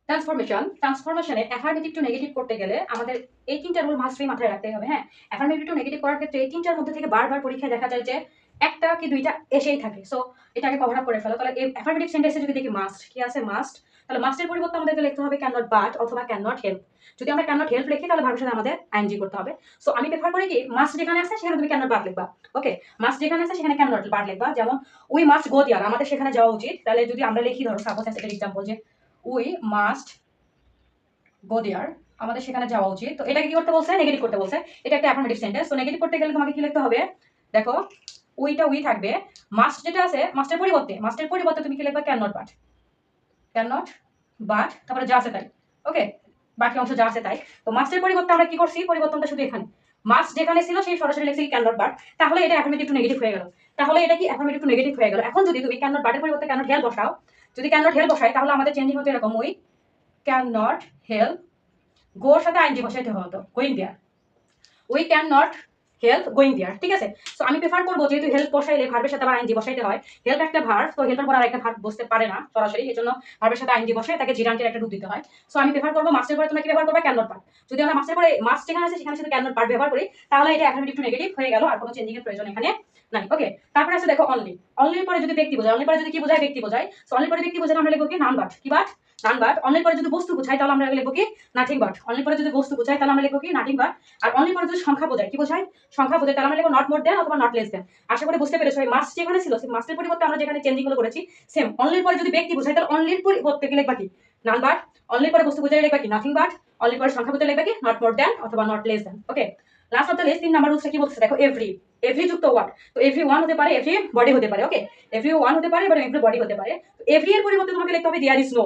ট্রান্সফরমেশনে affirmative two negative করতে গেলে আমাদের এই তিনটা রুল মাস্টলি মাথায় রাখতে হবে। হ্যাঁ, অ্যাফার্মেটিভ টু নেগেটিভ করার ক্ষেত্রে এই তিনটার মধ্যে থেকে বারবার পরীক্ষায় দেখা যায় যে একটা কি দুইটা এসেই থাকে। সো এটাকে কভার আপ করে ফেলো। তাহলে এই অ্যাফার্মেটিভ সেন্টেন্সে যদি দেখি মাস্ট কি আছে, মাস্ট, তাহলে মাস্টের পরিবর্তে আমাদেরকে লিখতে হবে ক্যান নট বাট অথবা ক্যান নট হেল্প। যদি আমরা ক্যান নট হেল্প লিখি তাহলে ভার্বের সাথে আমাদের আইএনজি করতে হবে। সো আমি প্রেফার করি কি মাস্ট যেখানে আছে সেখানে তুমি ক্যান নট বাট লিখবা। ওকে, মাস্ট যেখানে আছে সেখানে ক্যান নট বাট লিখবা। যেমন উই মাস্ট গো দেয়ার, আমাদের সেখানে যাওয়া উচিত। তাহলে যদি আমরা লিখি, ধরো সাপোজ অ্যাজ এন এক্সাম্পল যে উই মাস্ট গো দেয়ার, আমাদের সেখানে যাওয়া উচিত। তো এটাকে কি করতে বলছে? নেগেটিভ করতে বলছে। এটা একটা অ্যাফার্মেটিভ সেন্টেন্স। তো নেগেটিভ করতে গেলে তোমাকে কি লিখতে হবে? দেখো, উইটা উই থাকবে, মাস্ট যেটা আছে মাস্টের পরিবর্তে তুমি কি লিখবা? Can not but, can not but, তারপরে যা আছে তাই। ওকে, বাকি অংশ যা আছে তাই। তো মাস্টের পরিবর্তে আমরা কি করছি? পরিবর্তনটা শুধু এখানে, মাস্ট যেখানে ছিল সেই সরাসরি লিখছি ক্যান নট বাট। তাহলে এটা অ্যাফার্মেটিভ টু নেগেটিভ হয়ে গেল। তাহলে এটা কি অ্যাফার্মেটিভ টু নেগেটিভ হয়ে গেল। এখন যদি তুমি ক্যান নট বাটের পরিবর্তে ক্যান নট হেল্প বসাও, যদি ক্যান নট হেল্প বসাই তাহলে আমাদের চেঞ্জিং হতো এরকম, উই ক্যান নট হেল্প, গোর সাথে আইনজি বসাইতে হতো going there, we can not help going there. ঠিক আছে, সো আমি প্রেফার করবো যেহেতু হেল্প বসাইলে ভার্বের সাথে আবার আইনজি বসাইতে হয়। হেল্প একটা ভার্ব, তো হেল্পের পর আর একটা ভার্ব বসতে পারে না সরাসরি, এই জন্য ভার্বের সাথে আইনজি বসে তাকে জিরান্টের একটা রূপ দিতে হয়। সো আমি প্রেফার করবো মাস্টের পরে তোমরা কি ব্যবহার করবে? Can not but. যদি আমরা মাস্টের পরে মাস্ট যেখানে আছে সেখানে শুধু ক্যান নট বাট ব্যবহার করি তাহলে এটা অ্যাফার্মেটিভ টু নেগেটিভ হয়ে গেল, আর কোনো চেঞ্জিং এর প্রয়োজন এখানে নাই। ওকে, তারপরে আছে দেখো অনলি। অনলির পরে যদি ব্যক্তি বোঝায়, অনলির পরে যদি কি বোঝায়? ব্যক্তি বোঝায়। সো অনলির পরে ব্যক্তি বোঝায় আমরা লিখবো কি? None but. কি বাট? None but. অনলির পরে যদি বস্তু বোঝায় তাহলে আমরা লিখবো কি? Nothing but. অনলির পরে যদি বস্তু বোঝায় তাহলে আমরা লিখবো কি? Nothing but. আর অনলির পরে যদি সংখ্যা বোঝায়, কি বোঝায়? সংখ্যা বোঝায়, তাহলে আমরা লিখবো নট মোর দেন অথবা নট লেস দেন। আশা করি বুঝতে পেরেছো। এই মাস্ট যেখানে ছিল সেই মাস্টের পরিবর্তে আমরা যেখানে চেঞ্জিং গুলো করেছি সেম। অনলির পরে যদি ব্যক্তি বোঝায় তাহলে অনলির পরিবর্তে কি লিখবা? কি? None but. অনলির পরে বস্তু বোঝায় লিখবা কি? Nothing but. অনলির পরে সংখ্যা বোঝায় লিখবা কি? নট মোর দেন অথবা not less than. Okay, last of the list 3 number রুলসটা কি বলছে দেখো, এভরি। এভরি যুক্ত ওয়ার্ড, তো এভরি ওয়ান হতে পারে, এভরি বডি হতে পারে। ওকে, এভরি ওয়ান হতে পারে, এবার এভরি বডি হতে পারে। তো এভরি এর পরিবর্তে তোমাকে লিখতে হবে দেয়ার ইজ নো।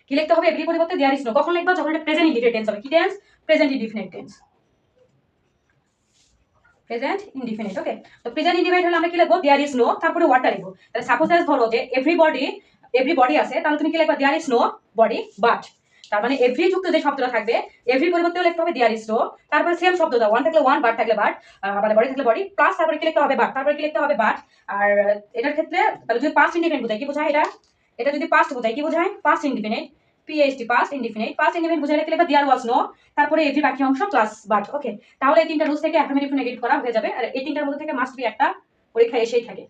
কি লিখতে হবে? এভরি পরিবর্তে দেয়ার ইজ নো। কখন লিখবা? যখন এটা প্রেজেন্ট ইনডিফিনিট টেন্স হবে। কি tense? Present indefinite tense, present indefinite. Okay, তো প্রেজেন্ট ইনডিফিনিট হলে আমরা কি লিখবো? দেয়ার ইজ নো, তারপরে ওয়ার্ডটা লিখবো। তাহলে সাপোজ ধরো যে এভরিবডি আছে, তাহলে তুমি কি লিখবা? There is no body but. তার মানে এভরি যুক্ত যে শব্দটা থাকবে, এভরি পরিবর্তেও লিখতে হবে দেয়ার ইজ নো, তারপরে সেম শব্দ দাও, ওয়ান থাকলে ওয়ান, বাট থাকলে বাট, মানে বডি থাকলে বডি, প্লাস তারপরে কি লিখতে হবে? বাট। তারপরে কি লিখতে হবে? বাট। আর এটার ক্ষেত্রে তাহলে যদি পাস্ট ইনডিফিনিট বোঝায়, কি বোঝায় এটা? এটা যদি পাস্ট বোঝায়, কি বোঝায়? Past indefinite, PhD, past indefinite. Past indefinite বোঝালে কি লিখবা? দেয়ার ওয়াজ নো, তারপরে এভরি বাকি অংশ প্লাস বাট। ওকে, তাহলে এই তিনটা রুলস থেকে অ্যাফার্মেটিভ টু নেগেটিভ করা হয়ে যাবে। আর এই তিনটার মধ্যে থেকে মাস্ট বি একটা পরীক্ষা এসেই থাকে।